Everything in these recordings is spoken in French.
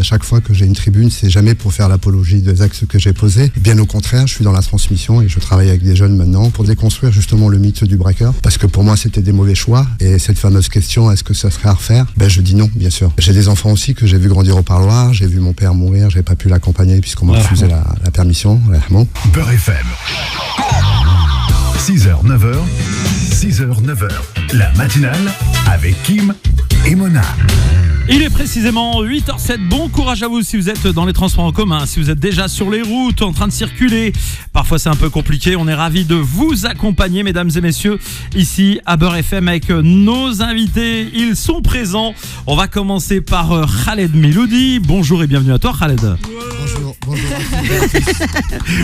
à chaque fois que j'ai une tribune, c'est jamais pour faire l'apologie des axes que j'ai posés. Bien au contraire, je suis dans la transmission et je travaille avec des jeunes maintenant pour déconstruire justement le mythe du braqueur. Parce que pour moi, c'était des mauvais choix. Et cette fameuse question, est-ce que ça serait à refaire? Je dis non, bien sûr. J'ai des enfants aussi que j'ai vu grandir au parloir. J'ai vu mon père mourir. J'ai pas pu l'accompagner puisqu'on m'a refusé la permission. Beurre FM. 6h, 9h. 6h, 9h. La matinale avec Kim et Mona. Il est précisément 8h07. Bon courage à vous si vous êtes dans les transports en commun, si vous êtes déjà sur les routes, en train de circuler. Parfois c'est un peu compliqué. On est ravis de vous accompagner, mesdames et messieurs, ici à Beurre FM avec nos invités. Ils sont présents. On va commencer par Khaled Miloudi. Bonjour et bienvenue à toi, Khaled. Bonjour.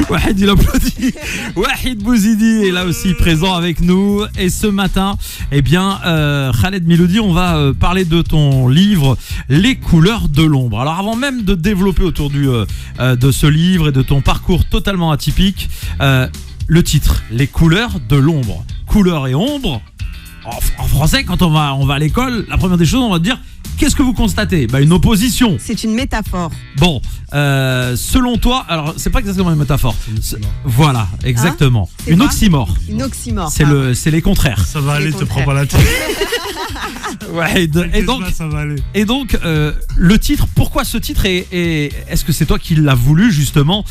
Wahid, il applaudit. Wahid Bouzidi est là aussi présent avec nous. Et ce matin, Khaled Miloudi, on va parler de ton livre Les couleurs de l'ombre. Alors avant même de développer autour de ce livre et de ton parcours totalement atypique, le titre Les couleurs de l'ombre. Couleurs et ombre, en français, quand on va à l'école, la première des choses, on va te dire qu'est-ce que vous constatez? Une opposition. C'est une métaphore. Bon, selon toi, alors c'est pas exactement une métaphore. Voilà, exactement. C'est Une quoi oxymore. Une oxymore. C'est les contraires. Ça va aller, te prends contraires. pas la tête. Ouais, Ça va aller. et donc le titre, pourquoi ce titre et est-ce que c'est toi qui l'as voulu justement,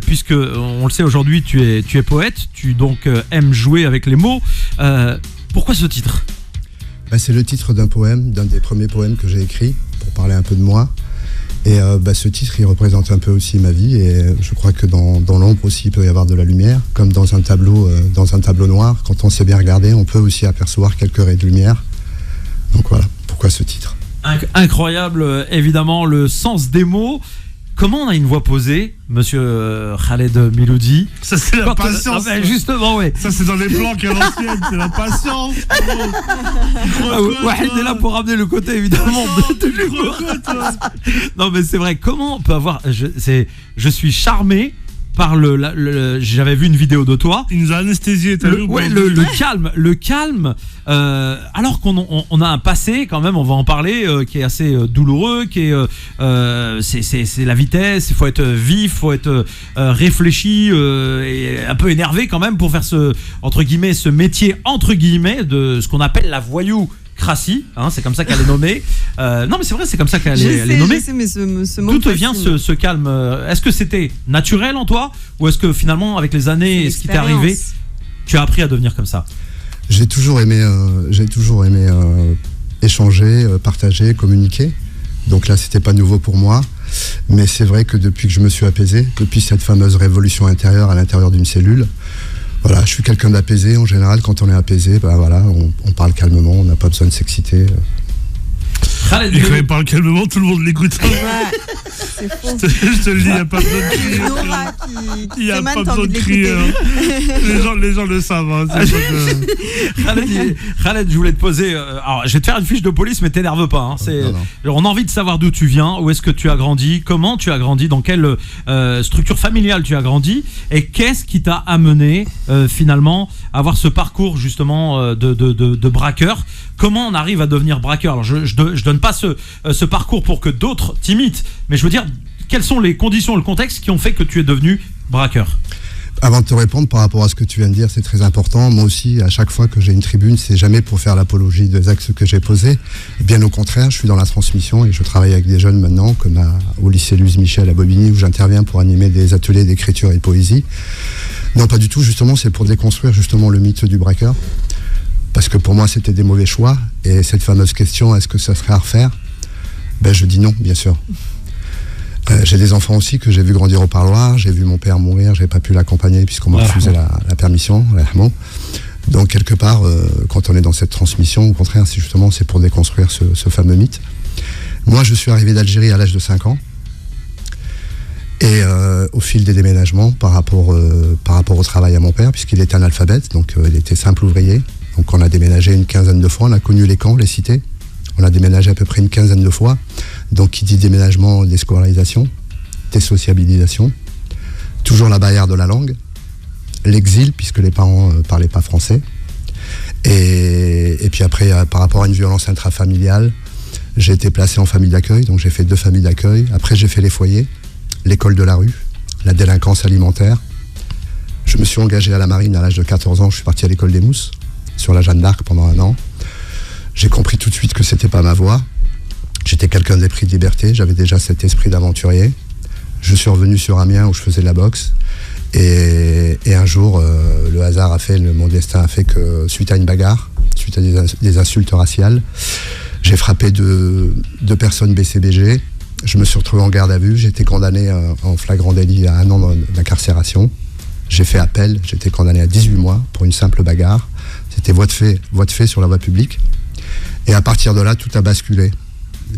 puisque on le sait aujourd'hui, tu es poète, tu donc aimes jouer avec les mots. Pourquoi ce titre? C'est le titre d'un poème, d'un des premiers poèmes que j'ai écrit pour parler un peu de moi. Et ce titre, il représente un peu aussi ma vie. Et je crois que dans l'ombre aussi, il peut y avoir de la lumière. Comme dans un tableau noir, quand on sait bien regarder, on peut aussi apercevoir quelques raies de lumière. Donc voilà, pourquoi ce titre? Incroyable, évidemment, le sens des mots. Comment on a une voix posée, monsieur Khaled Miloudi? Ça, c'est la patience. Justement, ouais. Ça, c'est dans les planques à l'ancienne. C'est la patience. Wahid est là pour ramener le côté, évidemment, de l'humour. Non, mais c'est vrai, comment on peut avoir... Je suis charmé par j'avais vu une vidéo de toi. Il nous a anesthésié, t'as vu? Le calme. Alors qu'on a un passé, quand même, on va en parler, qui est assez douloureux, c'est la vitesse. Il faut être vif, il faut être réfléchi et un peu énervé quand même pour faire ce métier entre guillemets de ce qu'on appelle la voyoucratie, c'est comme ça qu'elle est nommée. Non mais c'est vrai, c'est comme ça qu'elle est nommée. Je sais, mais ce mot D'où te vient ce calme? Est-ce que c'était naturel en toi, ou est-ce que finalement avec les années et ce qui t'est arrivé, tu as appris à devenir comme ça? J'ai toujours aimé échanger, partager, communiquer. Donc là, c'était pas nouveau pour moi. Mais c'est vrai que depuis que je me suis apaisé, depuis cette fameuse révolution intérieure à l'intérieur d'une cellule, voilà, je suis quelqu'un d'apaisé. En général, quand on est apaisé, on parle calmement, on n'a pas besoin de s'exciter. Et quand il parle calmement, tout le monde l'écoute. Ouais, c'est faux. Je te le dis, il n'y a pas besoin de crier. Nora Il n'y a Freeman, pas t'as besoin envie de de crier. l'écouter. Les gens le savent. Khaled, je voulais te poser. Alors, je vais te faire une fiche de police, mais t'énerve pas. Non. On a envie de savoir d'où tu viens, où est-ce que tu as grandi, comment tu as grandi, dans quelle structure familiale tu as grandi, et qu'est-ce qui t'a amené finalement à avoir ce parcours justement de braqueur. Comment on arrive à devenir braqueur? Alors, je donne pas ce parcours pour que d'autres t'imitent, mais je veux dire, quelles sont les conditions, le contexte qui ont fait que tu es devenu braqueur? Avant de te répondre par rapport à ce que tu viens de dire, c'est très important. Moi aussi, à chaque fois que j'ai une tribune, c'est jamais pour faire l'apologie des axes que j'ai posés. Bien au contraire, je suis dans la transmission et je travaille avec des jeunes maintenant, comme au lycée Louise Michel à Bobigny, où j'interviens pour animer des ateliers d'écriture et de poésie. Non, pas du tout, justement, c'est pour déconstruire justement le mythe du braqueur. Parce que pour moi, c'était des mauvais choix. Et cette fameuse question, est-ce que ça serait à refaire? Je dis non, bien sûr. J'ai des enfants aussi que j'ai vu grandir au parloir. J'ai vu mon père mourir, j'ai pas pu l'accompagner puisqu'on m'a refusé la permission. Donc quelque part, quand on est dans cette transmission, au contraire, c'est pour déconstruire ce fameux mythe. Moi, je suis arrivé d'Algérie à l'âge de 5 ans. Et au fil des déménagements, par rapport au travail à mon père, puisqu'il était analphabète, donc il était simple ouvrier. Donc on a déménagé une quinzaine de fois, on a connu les camps, les cités. On a déménagé à peu près une quinzaine de fois. Donc qui dit déménagement, déscolarisation, désociabilisation. Toujours la barrière de la langue. L'exil, puisque les parents ne parlaient pas français. Et puis après, par rapport à une violence intrafamiliale, J'ai été placé en famille d'accueil, donc j'ai fait 2 familles d'accueil. Après, j'ai fait les foyers, l'école de la rue, la délinquance alimentaire. Je me suis engagé à la marine à l'âge de 14 ans. Je suis parti à l'école des Mousses, sur la Jeanne d'Arc pendant 1 an. J'ai compris tout de suite que c'était pas ma voie. J'étais quelqu'un d'épris de liberté, j'avais déjà cet esprit d'aventurier. Je suis revenu sur Amiens où je faisais de la boxe. Et un jour, le hasard a fait, mon destin a fait que suite à une bagarre, suite à des insultes raciales, j'ai frappé 2 personnes BCBG. Je me suis retrouvé en garde à vue. J'ai été condamné en flagrant délit à 1 an d'incarcération. J'ai fait appel. J'ai été condamné à 18 mois pour une simple bagarre. C'était voie de fait sur la voie publique. Et à partir de là, tout a basculé.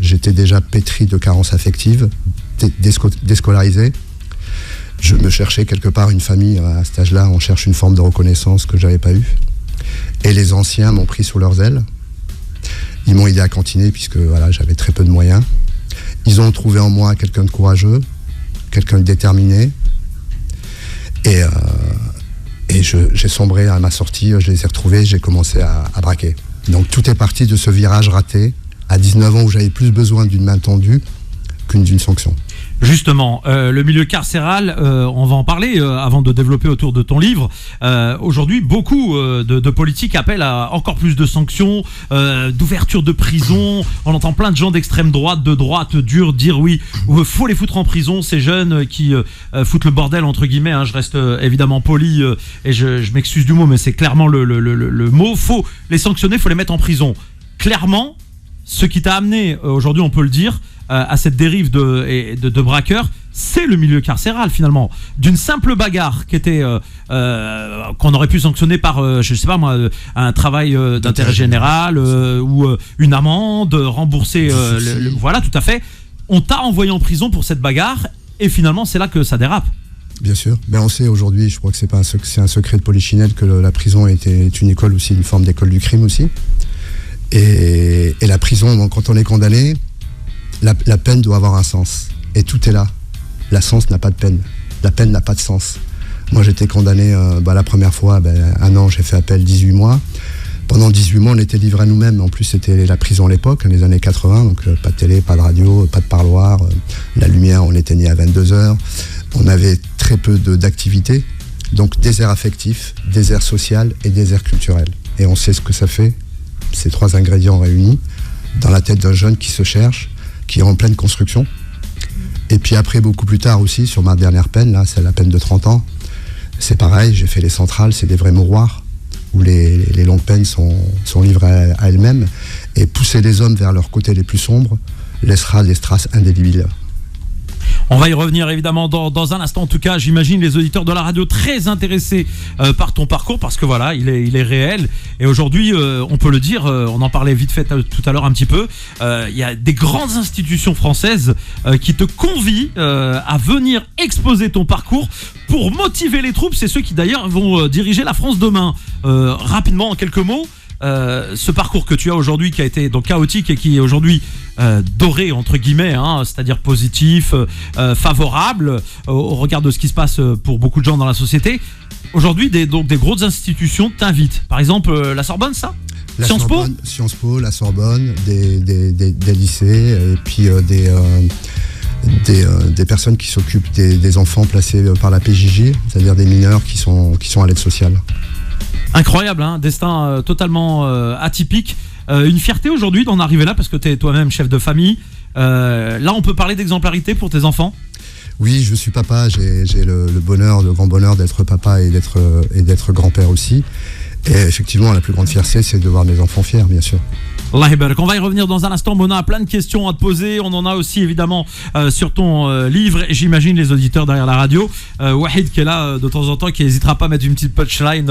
J'étais déjà pétri de carences affectives, déscolarisé. Je me cherchais quelque part une famille. À cet âge-là, on cherche une forme de reconnaissance que je n'avais pas eue. Et les anciens m'ont pris sous leurs ailes. Ils m'ont aidé à cantiner puisque voilà, j'avais très peu de moyens. Ils ont trouvé en moi quelqu'un de courageux, quelqu'un de déterminé. Et j'ai sombré à ma sortie, je les ai retrouvés, j'ai commencé à braquer. Donc tout est parti de ce virage raté à 19 ans où j'avais plus besoin d'une main tendue qu'une d'une sanction. Justement, le milieu carcéral, on va en parler avant de développer autour de ton livre. Aujourd'hui, beaucoup de politiques appellent à encore plus de sanctions, d'ouverture de prison. On entend plein de gens d'extrême droite, de droite dure dire oui, faut les foutre en prison, ces jeunes qui foutent le bordel entre guillemets. Hein, je reste évidemment poli et je m'excuse du mot, mais c'est clairement le mot. Faut les sanctionner, faut les mettre en prison. Clairement, ce qui t'a amené aujourd'hui, on peut le dire, à cette dérive de braqueurs, c'est le milieu carcéral finalement. D'une simple bagarre qui était qu'on aurait pu sanctionner par, je sais pas moi, un travail d'intérêt général ou une amende, rembourser, voilà, tout à fait. On t'a envoyé en prison pour cette bagarre et finalement c'est là que ça dérape. Bien sûr. Ben on sait aujourd'hui, je crois que c'est un secret de polichinelle que la prison est une école aussi, une forme d'école du crime aussi. Et la prison, donc, quand on est condamné, la peine doit avoir un sens. Et tout est là. La sens n'a pas de peine. La peine n'a pas de sens. Moi, j'étais condamné la première fois, 1 an, j'ai fait appel, 18 mois. Pendant 18 mois, on était livrés à nous-mêmes. En plus, c'était la prison à l'époque, les années 80. Donc, pas de télé, pas de radio, pas de parloir. La lumière, on éteignait à 22h. On avait très peu d'activités. Donc, désert affectif, désert social et désert culturel. Et on sait ce que ça fait, ces 3 ingrédients réunis, dans la tête d'un jeune qui se cherche, qui est en pleine construction. Et puis après, beaucoup plus tard aussi, sur ma dernière peine, là, c'est la peine de 30 ans, c'est pareil, j'ai fait les centrales, c'est des vrais mouroirs, où les longues peines sont livrées à elles-mêmes, et pousser les hommes vers leur côté les plus sombres laissera des traces indélébiles. On va y revenir évidemment dans un instant. En tout cas, j'imagine les auditeurs de la radio très intéressés par ton parcours parce que voilà, il est réel. Et aujourd'hui, on peut le dire, on en parlait vite fait tout à l'heure un petit peu. Il y a des grandes institutions françaises qui te convient à venir exposer ton parcours pour motiver les troupes. C'est ceux qui d'ailleurs vont diriger la France demain. Rapidement, en quelques mots. Ce parcours que tu as aujourd'hui qui a été donc chaotique et qui est aujourd'hui doré entre guillemets, hein, c'est-à-dire positif, favorable au regard de ce qui se passe pour beaucoup de gens dans la société. Aujourd'hui, des grosses institutions t'invitent. Par exemple, la Sorbonne, ça ? Sciences Po ? Sciences Po, la Sorbonne, des lycées et puis des personnes qui s'occupent des enfants placés par la PJJ, c'est-à-dire des mineurs qui sont à l'aide sociale. Incroyable, hein, destin totalement atypique. Une fierté aujourd'hui d'en arriver là parce que tu es toi-même chef de famille. Là, on peut parler d'exemplarité pour tes enfants ? Oui, je suis papa. J'ai le grand bonheur d'être papa et d'être grand-père aussi. Et effectivement, la plus grande fierté, c'est de voir mes enfants fiers, bien sûr. Allah Barak. On va y revenir dans un instant. Mona a plein de questions à te poser. On en a aussi évidemment sur ton livre. Et j'imagine les auditeurs derrière la radio. Wahid qui est là de temps en temps, qui n'hésitera pas à mettre une petite punchline.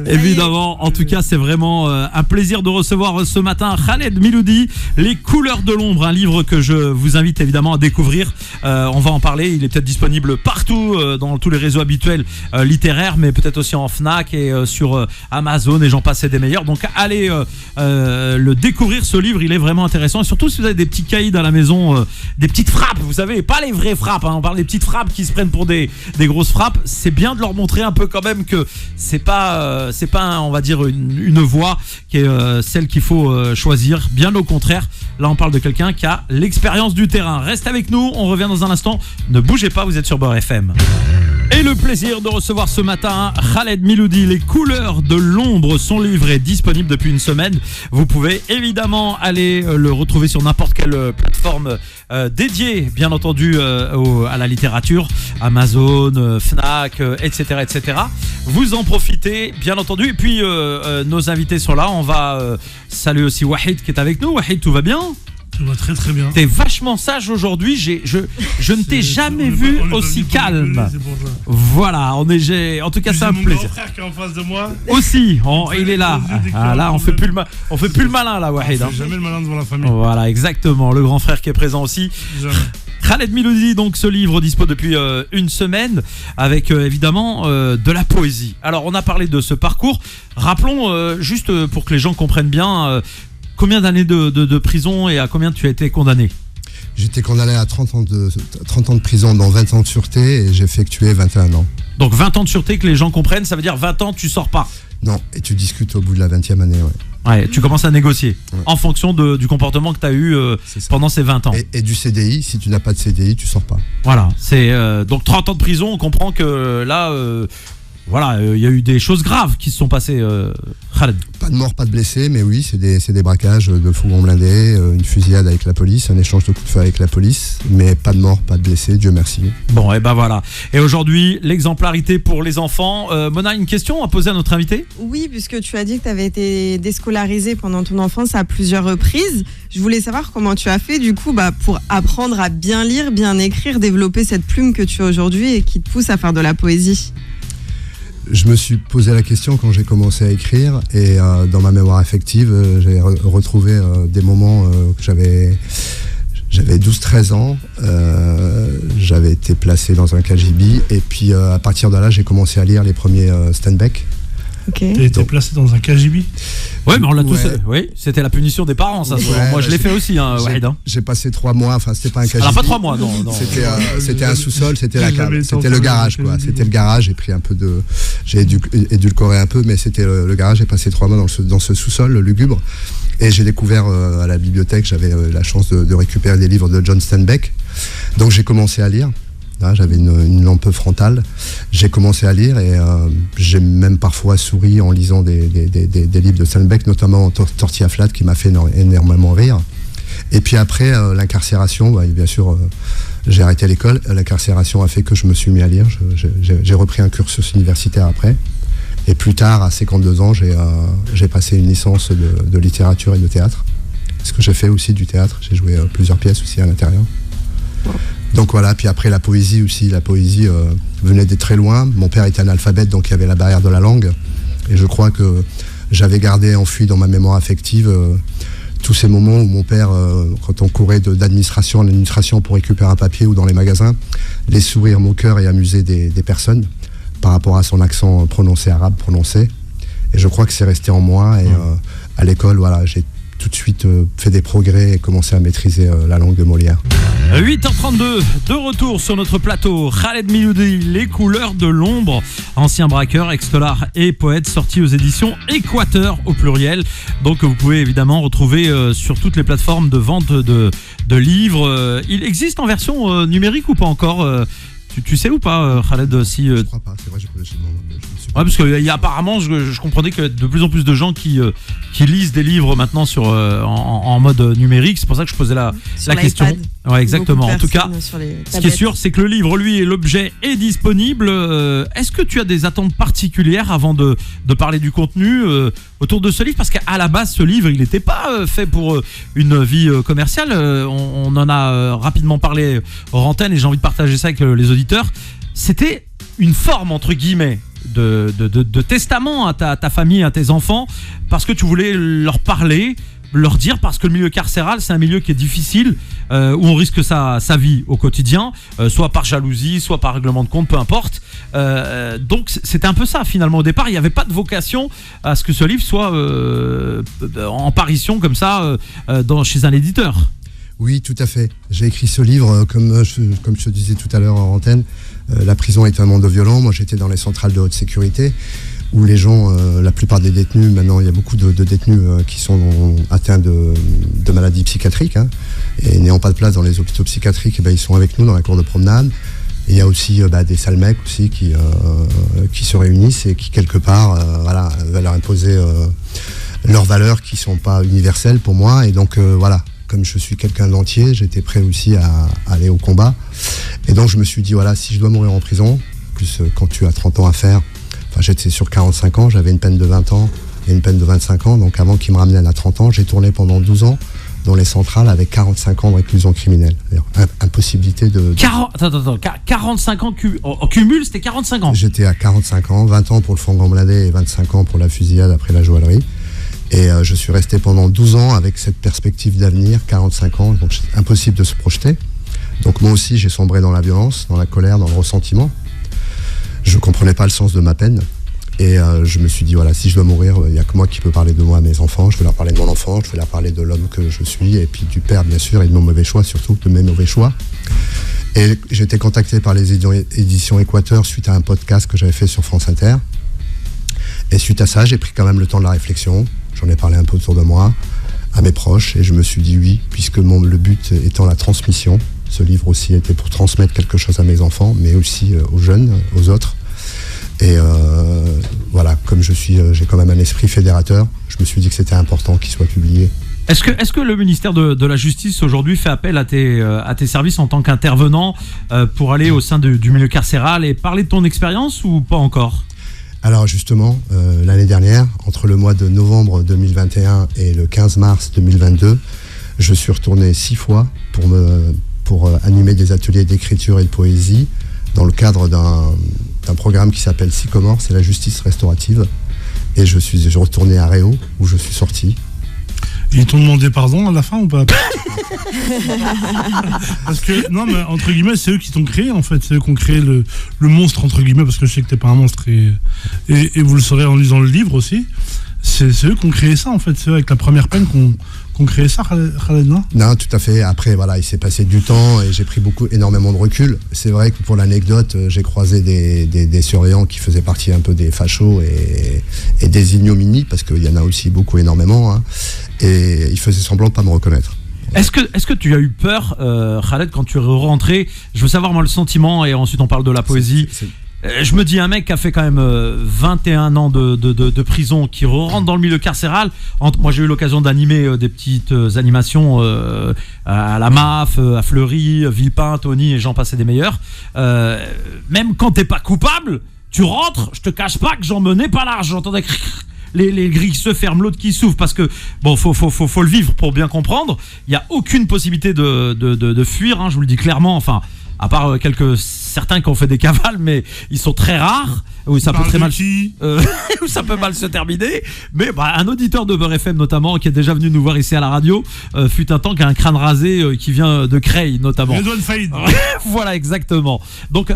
Évidemment. En tout cas, c'est vraiment un plaisir de recevoir ce matin Khaled Miloudi, Les couleurs de l'ombre, un livre que je vous invite évidemment à découvrir. On va en parler. Il est peut-être disponible partout dans tous les réseaux habituels professionnels littéraires, mais peut-être aussi en Fnac et sur Amazon et j'en passe et des meilleurs. Donc allez le découvrir, ce livre, il est vraiment intéressant. Et surtout si vous avez des petits caïds à la maison, des petites frappes, vous savez, pas les vraies frappes, hein, on parle des petites frappes qui se prennent pour des grosses frappes. C'est bien de leur montrer un peu quand même que c'est pas on va dire une voie qui est celle qu'il faut choisir. Bien au contraire, là on parle de quelqu'un qui a l'expérience du terrain. Reste avec nous, on revient dans un instant. Ne bougez pas, vous êtes sur Beurre FM. Et le plaisir de recevoir ce matin Khaled Miloudi, Les couleurs de l'ombre. Son livre est disponible depuis une semaine. Vous pouvez évidemment aller le retrouver sur n'importe quelle plateforme dédiée, bien entendu, à la littérature, Amazon, Fnac, etc., etc. Vous en profitez, bien entendu. Et puis, nos invités sont là. On va saluer aussi Wahid qui est avec nous. Wahid, tout va bien ? Tout va très très bien. T'es vachement sage aujourd'hui. Je ne t'ai jamais vu aussi calme. Voilà, en tout cas, c'est un plaisir. Mon grand frère qui est en face de moi. Aussi, il est là. Là, on fait plus le malin là, Wahid. On fait jamais le malin devant la famille. Voilà, exactement. Le grand frère qui est présent aussi. Jamais. Khaled Miloudi, donc ce livre dispo depuis une semaine avec évidemment de la poésie. Alors on a parlé de ce parcours. Rappelons juste pour que les gens comprennent bien combien d'années de prison et à combien tu as été condamné. J'étais condamné à 30 ans de prison, dont 20 ans de sûreté, et j'ai effectué 21 ans. Donc 20 ans de sûreté, que les gens comprennent, ça veut dire 20 ans tu sors pas. Non, et tu discutes au bout de la 20e année, ouais. Ouais, tu commences à négocier en fonction du comportement que tu as eu pendant ces 20 ans. Et du CDI, si tu n'as pas de CDI, tu sors pas. Voilà, c'est donc 30 ans de prison, on comprend que là, voilà, il y a eu des choses graves qui se sont passées, Khaled. Pas de mort, pas de blessés, mais oui, c'est des braquages de fourgons blindés, une fusillade avec la police, un échange de coups de feu avec la police, mais pas de mort, pas de blessés, Dieu merci. Bon, et ben voilà. Et aujourd'hui, l'exemplarité pour les enfants. Mona, une question à poser à notre invité ? Oui, puisque tu as dit que tu avais été déscolarisé pendant ton enfance à plusieurs reprises. Je voulais savoir comment tu as fait du coup pour apprendre à bien lire, bien écrire, développer cette plume que tu as aujourd'hui et qui te pousse à faire de la poésie. Je me suis posé la question quand j'ai commencé à écrire et dans ma mémoire affective, j'ai retrouvé des moments que j'avais 12-13 ans, j'avais été placé dans un KGB et puis à partir de là, j'ai commencé à lire les premiers Steinbeck. Okay. T'as été placé dans un KGB ? Ouais, mais on l'a tous. Oui, c'était la punition des parents, ça. Ouais, moi, je l'ai fait aussi, Wahid. J'ai passé 3 mois. Enfin, c'était pas un KGB. Alors pas 3 mois, non. C'était un sous-sol, c'était la cave, c'était le garage, quoi. C'était le garage. J'ai pris un peu j'ai édulcoré un peu, mais c'était le garage. J'ai passé 3 mois dans ce sous-sol lugubre, et j'ai découvert à la bibliothèque. J'avais la chance de récupérer des livres de John Steinbeck. Donc j'ai commencé à lire. Là, j'avais une lampe frontale. J'ai commencé à lire et j'ai même parfois souri en lisant des livres de Steinbeck, notamment Tortilla Flat, qui m'a fait énormément rire. Et puis après, l'incarcération, bien sûr, j'ai arrêté l'école. L'incarcération a fait que je me suis mis à lire. J'ai repris un cursus universitaire après. Et plus tard, à 52 ans, j'ai passé une licence de littérature et de théâtre. Parce que j'ai fait aussi du théâtre. J'ai joué plusieurs pièces aussi à l'intérieur. Donc voilà, puis après la poésie venait de très loin. Mon père était analphabète, donc il y avait la barrière de la langue. Et je crois que j'avais gardé enfui dans ma mémoire affective tous ces moments où mon père, quand on courait d'administration en administration pour récupérer un papier ou dans les magasins, les sourires moqueurs et amusés des personnes par rapport à son accent arabe prononcé. Et je crois que c'est resté en moi. Et à l'école, voilà, j'ai tout de suite fait des progrès et commencé à maîtriser la langue de Molière. 8h32, de retour sur notre plateau. Khaled Miloudi, Les couleurs de l'ombre, ancien braqueur, ex-tolard et poète, sorti aux éditions Équateur au pluriel. Donc vous pouvez évidemment retrouver sur toutes les plateformes de vente de livres. Il existe en version numérique ou pas encore tu sais ou pas, Khaled, si Je crois pas, c'est vrai, je me suis ouais, parce qu'il y a apparemment, je comprenais que de plus en plus de gens qui lisent des livres maintenant en mode numérique. C'est pour ça que je posais la question. Ouais, exactement. En tout cas, ce qui est sûr, c'est que le livre, lui, et l'objet est disponible. Est-ce que tu as des attentes particulières avant de parler du contenu autour de ce livre ? Parce qu'à la base, ce livre, il n'était pas fait pour une vie commerciale. On en a rapidement parlé hors antenne et j'ai envie de partager ça avec les auditeurs. C'était une forme, entre guillemets, de testament à ta famille, à tes enfants, parce que tu voulais leur parler leur dire, parce que le milieu carcéral, c'est un milieu qui est difficile, où on risque sa vie au quotidien, soit par jalousie, soit par règlement de compte, peu importe. Donc c'était un peu ça finalement au départ. Il n'y avait pas de vocation à ce que ce livre soit en parution comme ça chez un éditeur. Oui, tout à fait. J'ai écrit ce livre, comme je te disais tout à l'heure en antenne, la prison est un monde violent. Moi, j'étais dans les centrales de haute sécurité, où les gens, la plupart des détenus, maintenant, il y a beaucoup de détenus qui sont atteints de maladies psychiatriques, hein, et n'ayant pas de place dans les hôpitaux psychiatriques, ils sont avec nous dans la cour de promenade. Et il y a aussi des sales mecs aussi qui se réunissent et qui, quelque part, veulent leur imposer leurs valeurs qui ne sont pas universelles pour moi. Et donc, comme je suis quelqu'un d'entier, j'étais prêt aussi à aller au combat. Et donc je me suis dit, si je dois mourir en prison, plus quand tu as 30 ans à faire, j'étais sur 45 ans, j'avais une peine de 20 ans et une peine de 25 ans, donc avant qu'ils me ramènent à 30 ans, j'ai tourné pendant 12 ans dans les centrales avec 45 ans de réclusion criminelle. Impossibilité de... 45 ans en cumul, c'était 45 ans. J'étais à 45 ans, 20 ans pour le Fangan-Bladé et 25 ans pour la fusillade après la joaillerie. Et je suis resté pendant 12 ans avec cette perspective d'avenir, 45 ans, donc c'est impossible de se projeter. Donc moi aussi, j'ai sombré dans la violence, dans la colère, dans le ressentiment. Je ne comprenais pas le sens de ma peine. Et je me suis dit, si je dois mourir, il n'y a que moi qui peux parler de moi à mes enfants. Je vais leur parler de mon enfant, je vais leur parler de l'homme que je suis, et puis du père, bien sûr, et de mon mauvais choix, surtout de mes mauvais choix. Et j'ai été contacté par les éditions Équateur suite à un podcast que j'avais fait sur France Inter. Et suite à ça, j'ai pris quand même le temps de la réflexion. J'en ai parlé un peu autour de moi, à mes proches, et je me suis dit oui, puisque le but étant la transmission. Ce livre aussi était pour transmettre quelque chose à mes enfants, mais aussi aux jeunes, aux autres. Et comme j'ai quand même un esprit fédérateur, je me suis dit que c'était important qu'il soit publié. Est-ce que le ministère de la Justice aujourd'hui fait appel à tes services en tant qu'intervenant pour aller au sein du milieu carcéral et parler de ton expérience ou pas encore ? Alors justement, l'année dernière, entre le mois de novembre 2021 et le 15 mars 2022, je suis retourné 6 fois pour animer des ateliers d'écriture et de poésie dans le cadre d'un programme qui s'appelle Sycomore, c'est la justice restaurative. Et je suis retourné à Réau, où je suis sorti. Ils t'ont demandé pardon à la fin ou pas? Parce que, non, mais entre guillemets, c'est eux qui t'ont créé, en fait. C'est eux qui ont créé le monstre, entre guillemets, parce que je sais que t'es pas un monstre, et vous le saurez en lisant le livre aussi. C'est eux qui ont créé ça, en fait. C'est eux, avec la première peine, qu'on créé ça, Khaled, non? Non, tout à fait. Après, voilà, il s'est passé du temps et j'ai pris énormément de recul. C'est vrai que pour l'anecdote, j'ai croisé des surveillants qui faiient partie un peu des fachos et des ignominies, parce qu'il y en a aussi beaucoup, énormément, hein, et ils faisaient semblant de ne pas me reconnaître. Est-ce que tu as eu peur, Khaled, quand tu es rentré? Je veux savoir, moi, le sentiment, et ensuite on parle de la poésie. Je me dis, un mec qui a fait quand même 21 ans de prison, qui rentre dans le milieu carcéral. Moi, j'ai eu l'occasion d'animer des petites animations à la MAF, à Fleury, Villepin, Tony, et j'en passais des meilleurs. Même quand t'es pas coupable, tu rentres, je te cache pas que j'en menais pas large. J'entendais les grilles se ferment, l'autre qui s'ouvre, parce que bon, faut le vivre pour bien comprendre. Il y a aucune possibilité de fuir, hein, je vous le dis clairement. Enfin, à part certains qui ont fait des cavales, mais ils sont très rares, où ça peut très mal, où ça peut mal se terminer. Mais un auditeur de Beurre FM notamment, qui est déjà venu nous voir ici à la radio, fut un temps qui a un crâne rasé, qui vient de Creil notamment. Redouane Faïd. Voilà, exactement. Donc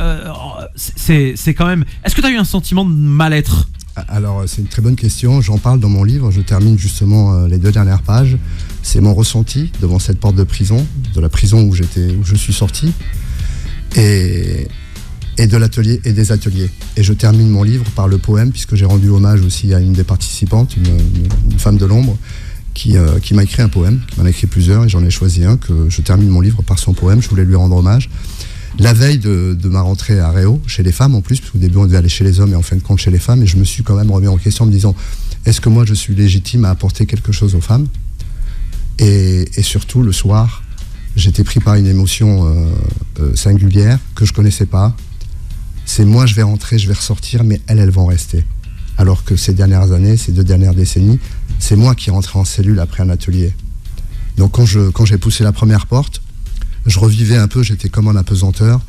c'est quand même. Est-ce que tu as eu un sentiment de mal-être? Alors, c'est une très bonne question. J'en parle dans mon livre. Je termine justement les 2 dernières pages. C'est mon ressenti devant cette porte de prison, de la prison où je suis sorti, et de l'atelier et des ateliers. Et je termine mon livre par le poème, puisque j'ai rendu hommage aussi à une des participantes, une femme de l'ombre, qui m'a écrit un poème, qui m'en a écrit plusieurs, et j'en ai choisi un, que je termine mon livre par son poème. Je voulais lui rendre hommage. La veille de ma rentrée à Réau, chez les femmes en plus, parce qu'au début on devait aller chez les hommes et en fin de compte chez les femmes, et je me suis quand même remis en question en me disant, est-ce que moi je suis légitime à apporter quelque chose aux femmes? Et surtout le soir, j'étais pris par une émotion singulière que je connaissais pas. C'est moi, je vais rentrer, je vais ressortir, mais elles vont rester. Alors que ces dernières années, ces 2 dernières décennies, c'est moi qui rentrais en cellule après un atelier. Donc quand j'ai poussé la première porte, je revivais un peu, j'étais comme en apesanteur,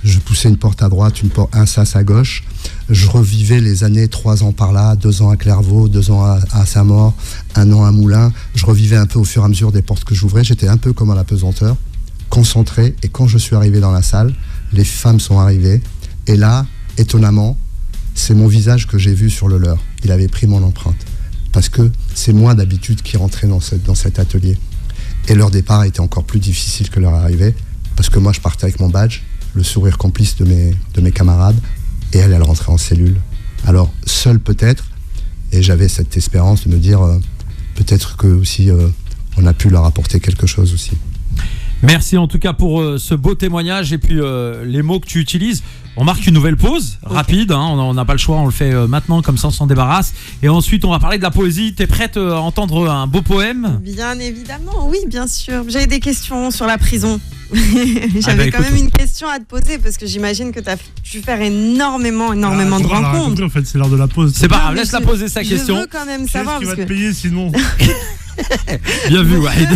Je poussais une porte à droite, un sas à gauche. Je revivais les années, 3 ans par là, 2 ans à Clairvaux, 2 ans à Saint-Maur, 1 an à Moulins. Je revivais un peu au fur et à mesure des portes que j'ouvrais. J'étais un peu comme à l'apesanteur, concentré. Et quand je suis arrivé dans la salle, les femmes sont arrivées. Et là, étonnamment, c'est mon visage que j'ai vu sur le leur. Il avait pris mon empreinte. Parce que c'est moi d'habitude qui rentrais dans cet atelier. Et leur départ a été encore plus difficile que leur arrivée. Parce que moi, je partais avec mon badge, le sourire complice de mes camarades, et elle rentrait en cellule. Alors, seule peut-être, et j'avais cette espérance de me dire, peut-être que aussi, on a pu leur apporter quelque chose aussi. Merci en tout cas pour ce beau témoignage et puis les mots que tu utilises. On marque une nouvelle pause, rapide, hein, on n'a pas le choix, on le fait maintenant, comme ça on s'en débarrasse. Et ensuite on va parler de la poésie. T'es prête à entendre un beau poème ? Bien évidemment, oui, bien sûr. J'avais des questions sur la prison. J'avais quand même une question à te poser parce que j'imagine que tu as dû faire énormément de rencontres. En fait, c'est l'heure de la pause. C'est pas grave, laisse-la poser sa question. Je veux quand même savoir. Qui va te payer sinon? Bien vu, Wahid.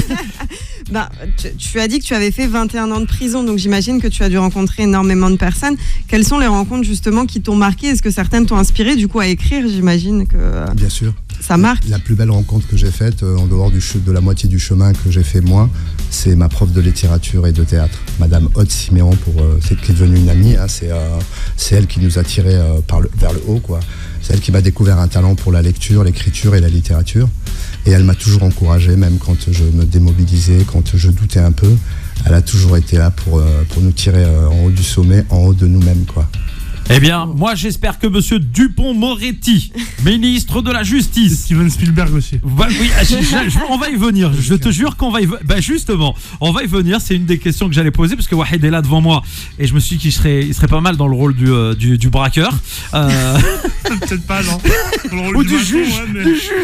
Tu as dit que tu avais fait 21 ans de prison, donc j'imagine que tu as dû rencontrer énormément de personnes. Quelles sont les rencontres justement qui t'ont marqué? Est-ce que certaines t'ont inspiré du coup à écrire? J'imagine que bien sûr. Ça marque. La plus belle rencontre que j'ai faite, en dehors de la moitié du chemin que j'ai fait moi, c'est ma prof de littérature et de théâtre, Madame Aude Siméon, qui est devenue une amie. Hein, c'est elle qui nous a tirés vers le haut, quoi. C'est elle qui m'a découvert un talent pour la lecture, l'écriture et la littérature. Et elle m'a toujours encouragé, même quand je me démobilisais, quand je doutais un peu. Elle a toujours été là pour nous tirer en haut du sommet, en haut de nous-mêmes, quoi. Eh bien, moi j'espère que monsieur Dupond-Moretti, ministre de la Justice. Steven Spielberg aussi. Oui, on va y venir. Je te jure qu'on va y venir. Ben justement, on va y venir. C'est une des questions que j'allais poser parce que Wahid est là devant moi et je me suis dit qu'il serait pas mal dans le rôle du braqueur. Peut-être pas, non. Ou du juge.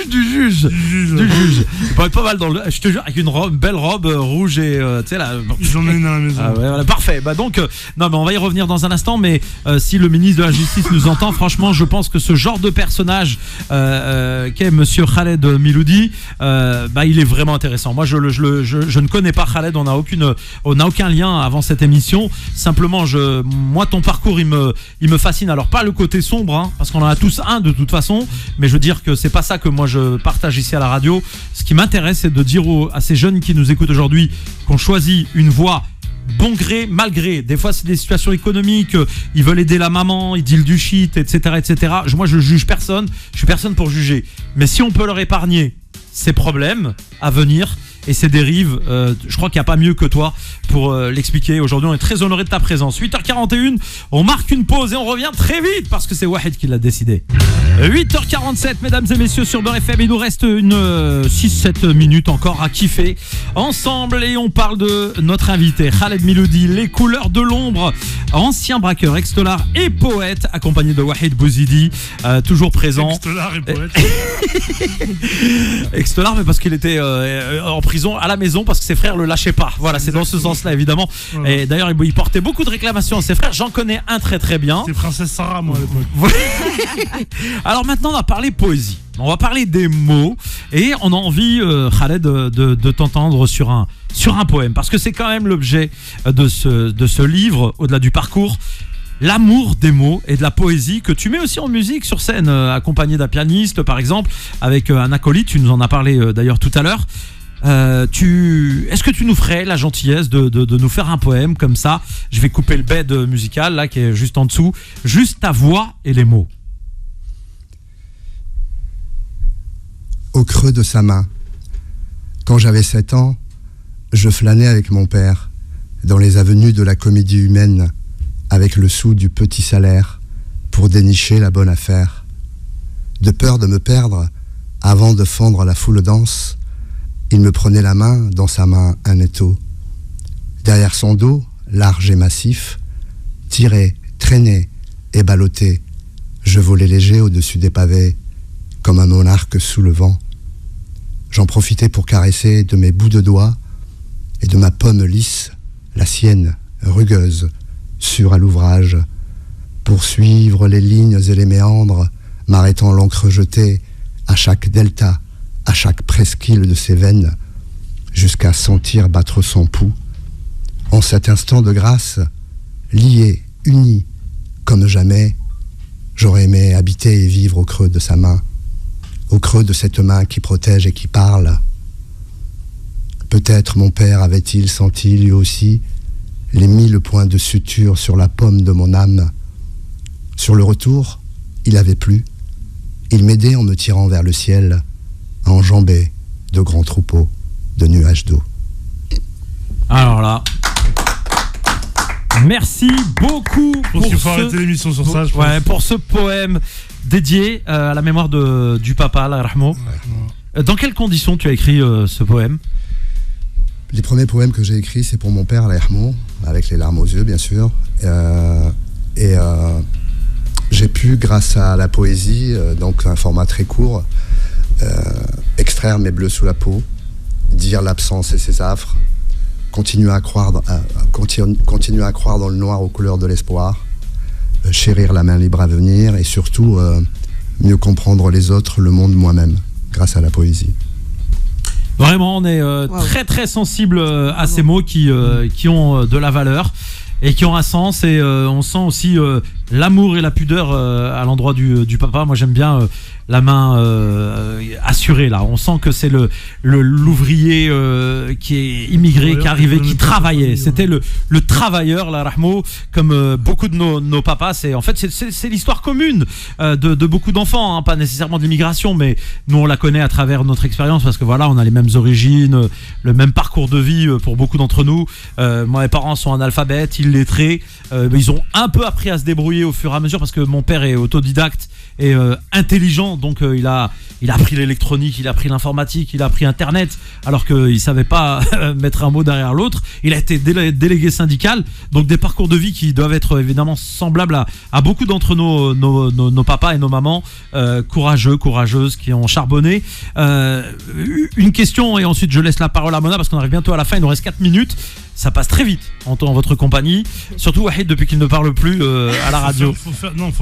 Du juge. Il pourrait être pas mal je te jure, avec une belle robe rouge et tu sais là. J'en ai une à la maison. Ah ouais, voilà, parfait. Bah donc, non mais on va y revenir dans un instant. Mais si le ministre de la Justice nous entend, franchement, je pense que ce genre de personnage qu'est monsieur Khaled Miloudi, il est vraiment intéressant. Moi, je ne connais pas Khaled, on n'a aucun lien avant cette émission. Simplement, moi, ton parcours, il me fascine. Alors, pas le côté sombre, hein, parce qu'on en a tous un de toute façon, mais je veux dire que c'est pas ça que moi je partage ici à la radio. Ce qui m'intéresse, c'est de dire à ces jeunes qui nous écoutent aujourd'hui qu'on choisit une voie bon gré, mal gré. Des fois, c'est des situations économiques. Ils veulent aider la maman, ils dealent du shit, etc., etc. Moi, je juge personne. Je suis personne pour juger. Mais si on peut leur épargner ces problèmes à venir et ces dérives, je crois qu'il n'y a pas mieux que toi pour l'expliquer. Aujourd'hui, on est très honoré de ta présence. 8h41, on marque une pause et on revient très vite parce que c'est Wahid qui l'a décidé. 8h47, mesdames et messieurs, sur Beurre FM. Il nous reste une 6-7 minutes encore à kiffer ensemble et on parle de notre invité Khaled Miloudi, les couleurs de l'ombre, ancien braqueur, ex-tolard et poète, accompagné de Wahid Bouzidi, toujours présent. Ex-tolard et poète. Ex-tolard, mais parce qu'il était en prison à la maison parce que ses frères le lâchaient pas. Voilà, c'est dans ce sens-là évidemment. Voilà. Et d'ailleurs, il portait beaucoup de réclamations à ses frères. J'en connais un très très bien. C'est Princesse Sarah, moi à l'époque. Alors maintenant, on va parler poésie. On va parler des mots et on a envie, Khaled, de t'entendre sur un poème parce que c'est quand même l'objet de ce livre, au-delà du parcours. L'amour des mots et de la poésie que tu mets aussi en musique sur scène, accompagné d'un pianiste par exemple, avec un acolyte. Tu nous en as parlé d'ailleurs tout à l'heure. Est-ce que tu nous ferais la gentillesse de nous faire un poème comme ça? Je vais couper le bed musical là qui est juste en dessous, juste ta voix et les mots. Au creux de sa main, quand j'avais 7 ans, je flânais avec mon père dans les avenues de la comédie humaine avec le sou du petit salaire pour dénicher la bonne affaire. De peur de me perdre, avant de fondre la foule danse, il me prenait la main, dans sa main un étau. Derrière son dos, large et massif, tiré, traîné et ballotté, je volais léger au-dessus des pavés, comme un monarque sous le vent. J'en profitais pour caresser de mes bouts de doigts et de ma pomme lisse, la sienne, rugueuse, sûre à l'ouvrage, pour suivre les lignes et les méandres, m'arrêtant l'encre jetée à chaque delta, à chaque presqu'île de ses veines, jusqu'à sentir battre son pouls. En cet instant de grâce, lié unis comme jamais, j'aurais aimé habiter et vivre au creux de sa main, au creux de cette main qui protège et qui parle. Peut-être mon père avait-il senti lui aussi les 1000 points de suture sur la paume de mon âme. Sur le retour, il avait plu. Il m'aidait en me tirant vers le ciel, à enjamber de grands troupeaux de nuages d'eau. Alors là, merci beaucoup Je pense qu'il faut arrêter l'émission sur ça, je pense. ouais, pour ce poème dédié à la mémoire du papa, Allah yarhamou. Dans quelles conditions tu as écrit ce poème? Les premiers poèmes que j'ai écrits, c'est pour mon père, Allah yarhamou, avec les larmes aux yeux, bien sûr. J'ai pu, grâce à la poésie, donc un format très court, extraire mes bleus sous la peau, dire l'absence et ses affres, continuer à croire dans le noir aux couleurs de l'espoir, chérir la main libre à venir et surtout mieux comprendre les autres, le monde, moi-même, grâce à la poésie. Vraiment, on est très très sensible à ces mots qui ont de la valeur et qui ont un sens, et on sent aussi l'amour et la pudeur à l'endroit du papa. Moi j'aime bien la main assurée là. On sent que c'est l'ouvrier qui est immigré, qui est arrivé, qui travaillait. C'était le travailleur, la rahmo, comme beaucoup de nos papas. C'est l'histoire commune de beaucoup d'enfants, hein, pas nécessairement d'immigration, mais nous on la connaît à travers notre expérience parce que voilà, on a les mêmes origines, le même parcours de vie pour beaucoup d'entre nous. Moi, mes parents sont analphabètes, illettrés, ils ont un peu appris à se débrouiller au fur et à mesure parce que mon père est autodidacte et intelligent, donc il a appris l'électronique, il a appris l'informatique, il a appris Internet, alors qu'il savait pas mettre un mot derrière l'autre. Il a été délégué syndical, donc des parcours de vie qui doivent être évidemment semblables à beaucoup d'entre nos papas et nos mamans, courageux, courageuses, qui ont charbonné. Une question et ensuite je laisse la parole à Mona parce qu'on arrive bientôt à la fin, il nous reste 4 minutes. Ça passe très vite en votre compagnie, surtout Wahid depuis qu'il ne parle plus à la radio. Faut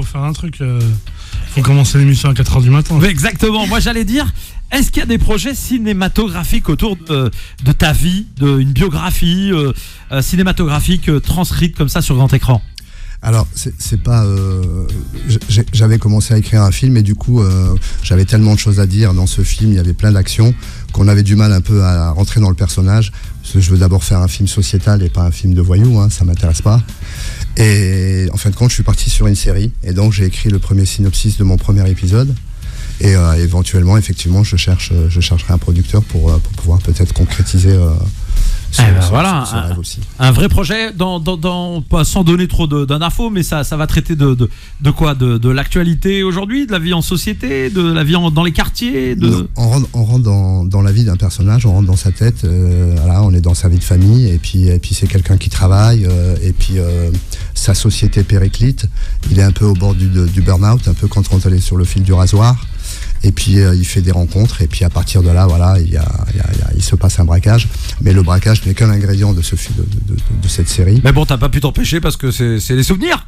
faire un truc. Faut commencer l'émission à 4h du matin. Mais exactement, moi j'allais dire, est-ce qu'il y a des projets cinématographiques autour de ta vie, d'une biographie cinématographique transcrite comme ça sur grand écran? Alors, c'est pas. J'avais commencé à écrire un film et du coup, j'avais tellement de choses à dire dans ce film. Il y avait plein d'actions qu'on avait du mal un peu à rentrer dans le personnage. Parce que je veux d'abord faire un film sociétal et pas un film de voyous, hein, ça m'intéresse pas. Et en fin de compte, je suis parti sur une série et donc j'ai écrit le premier synopsis de mon premier épisode. Et éventuellement, effectivement, je chercherai un producteur pour pouvoir peut-être concrétiser. Voilà, un vrai projet sans donner trop d'infos, mais ça va traiter de quoi, de l'actualité aujourd'hui, de la vie en société, de la vie dans les quartiers, On rentre dans la vie d'un personnage, on rentre dans sa tête, voilà, on est dans sa vie de famille, et puis c'est quelqu'un qui travaille, et puis sa société périclite, il est un peu au bord du burn-out, un peu quand on est sur le fil du rasoir. Et puis il fait des rencontres et puis à partir de là, voilà, il se passe un braquage. Mais le braquage n'est qu'un ingrédient de cette série. Mais bon, t'as pas pu t'empêcher parce que c'est des souvenirs.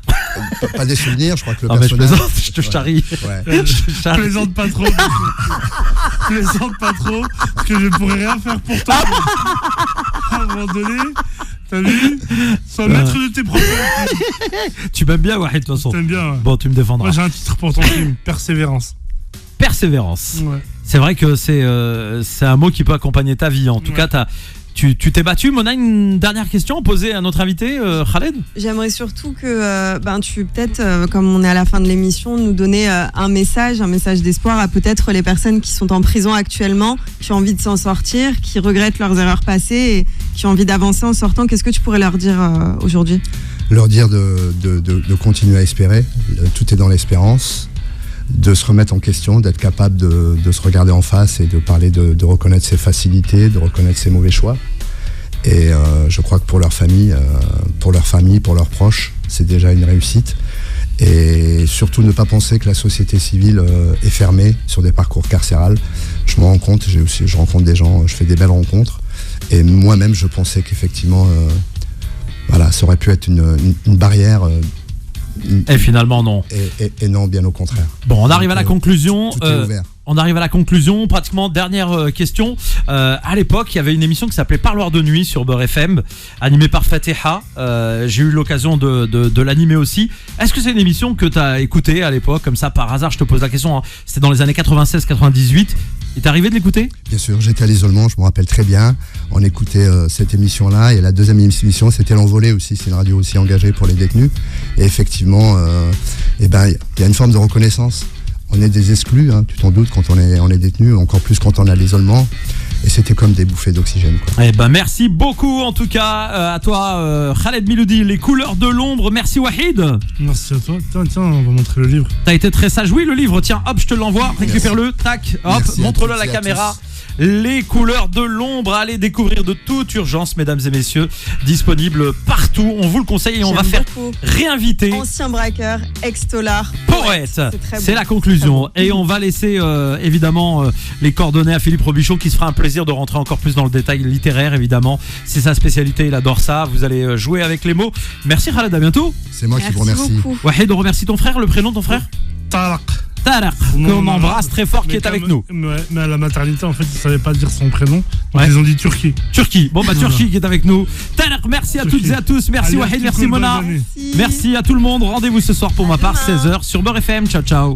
Pas des souvenirs, je crois que le personnage. Mais je plaisante, je te charrie. Ouais. Je plaisante pas trop. Je plaisante pas trop parce que je pourrais rien faire pour toi. À un moment donné. T'as vu? Sois maître de tes propres. Tu m'aimes bien, Wahid, de toute façon. T'aimes bien. Ouais. Bon, tu me défendras. Moi, j'ai un titre pour ton film, Persévérance. Persévérance. Ouais. C'est vrai que c'est un mot qui peut accompagner ta vie. En tout cas, tu t'es battu. Mona, une dernière question à poser à notre invité, Khaled. J'aimerais surtout que tu peut-être, comme on est à la fin de l'émission, nous donner un message d'espoir à peut-être les personnes qui sont en prison actuellement, qui ont envie de s'en sortir, qui regrettent leurs erreurs passées et qui ont envie d'avancer en sortant. Qu'est-ce que tu pourrais leur dire aujourd'hui? Leur dire de continuer à espérer. Tout est dans l'espérance. De se remettre en question, d'être capable de se regarder en face et de parler, de reconnaître ses facilités, de reconnaître ses mauvais choix. Et je crois que pour leur famille, pour leurs proches, c'est déjà une réussite. Et surtout ne pas penser que la société civile est fermée sur des parcours carcérales. Je me rends compte, je rencontre des gens, je fais des belles rencontres. Et moi-même, je pensais qu'effectivement, voilà, ça aurait pu être une barrière. Et finalement non. Et non, bien au contraire. Bon, on arrive à la conclusion. Tout est ouvert. On arrive à la conclusion, pratiquement dernière question. À l'époque, il y avait une émission qui s'appelait Parloir de nuit sur Beurre FM, animée par Fatiha. J'ai eu l'occasion de l'animer aussi. Est-ce que c'est une émission que tu as écoutée à l'époque, comme ça par hasard? Je te pose la question, hein. C'était dans les années 96-98. Il t'est arrivé de l'écouter? Bien sûr, j'étais à l'isolement, je me rappelle très bien. On écoutait cette émission-là, et la deuxième émission, c'était L'Envolée aussi. C'est une radio aussi engagée pour les détenus. Et effectivement, il y a une forme de reconnaissance. On est des exclus, hein, tu t'en doutes, quand on est détenu, encore plus quand on a l'isolement. Et c'était comme des bouffées d'oxygène, quoi. Eh ben, merci beaucoup en tout cas à toi Khaled Miloudi, Les couleurs de l'ombre. Merci Wahid. Merci à toi. Tiens, on va montrer le livre. T'as été très sage. Oui, le livre, tiens, hop, je te l'envoie. Récupère-le, tac, hop, Merci montre-le à toutes la et à caméra. tous. Les couleurs de l'ombre, allez découvrir de toute urgence, mesdames et messieurs, disponible partout. On vous le conseille et on va J'aime faire beaucoup. réinviter Ancien braqueur, ex-tolard, Poète. très C'est beau. la conclusion. Très beau. Et on va laisser évidemment les coordonnées à Philippe Robichon, qui se fera un plaisir de rentrer encore plus dans le détail littéraire, évidemment. C'est sa spécialité, il adore ça. Vous allez jouer avec les mots. Merci Khaled, à bientôt. C'est moi qui vous Merci remercie. beaucoup. Wahid, on remercie ton frère, le prénom de ton frère Taraq. Taraq, qu'on embrasse très fort, qui est avec nous. Mais à la maternité, en fait, ils savaient pas dire son prénom. Donc Ouais. ils ont dit Turquie. Turquie. Bon, bah, Voilà. Turquie qui est avec nous. Taraq, merci à Turquie. toutes et à tous. Merci Allez, Wahid, petit merci coup de Mona. bonne année. Merci à tout le monde. Rendez-vous ce soir pour ma part, demain. 16h sur Beurre FM. Ciao, ciao.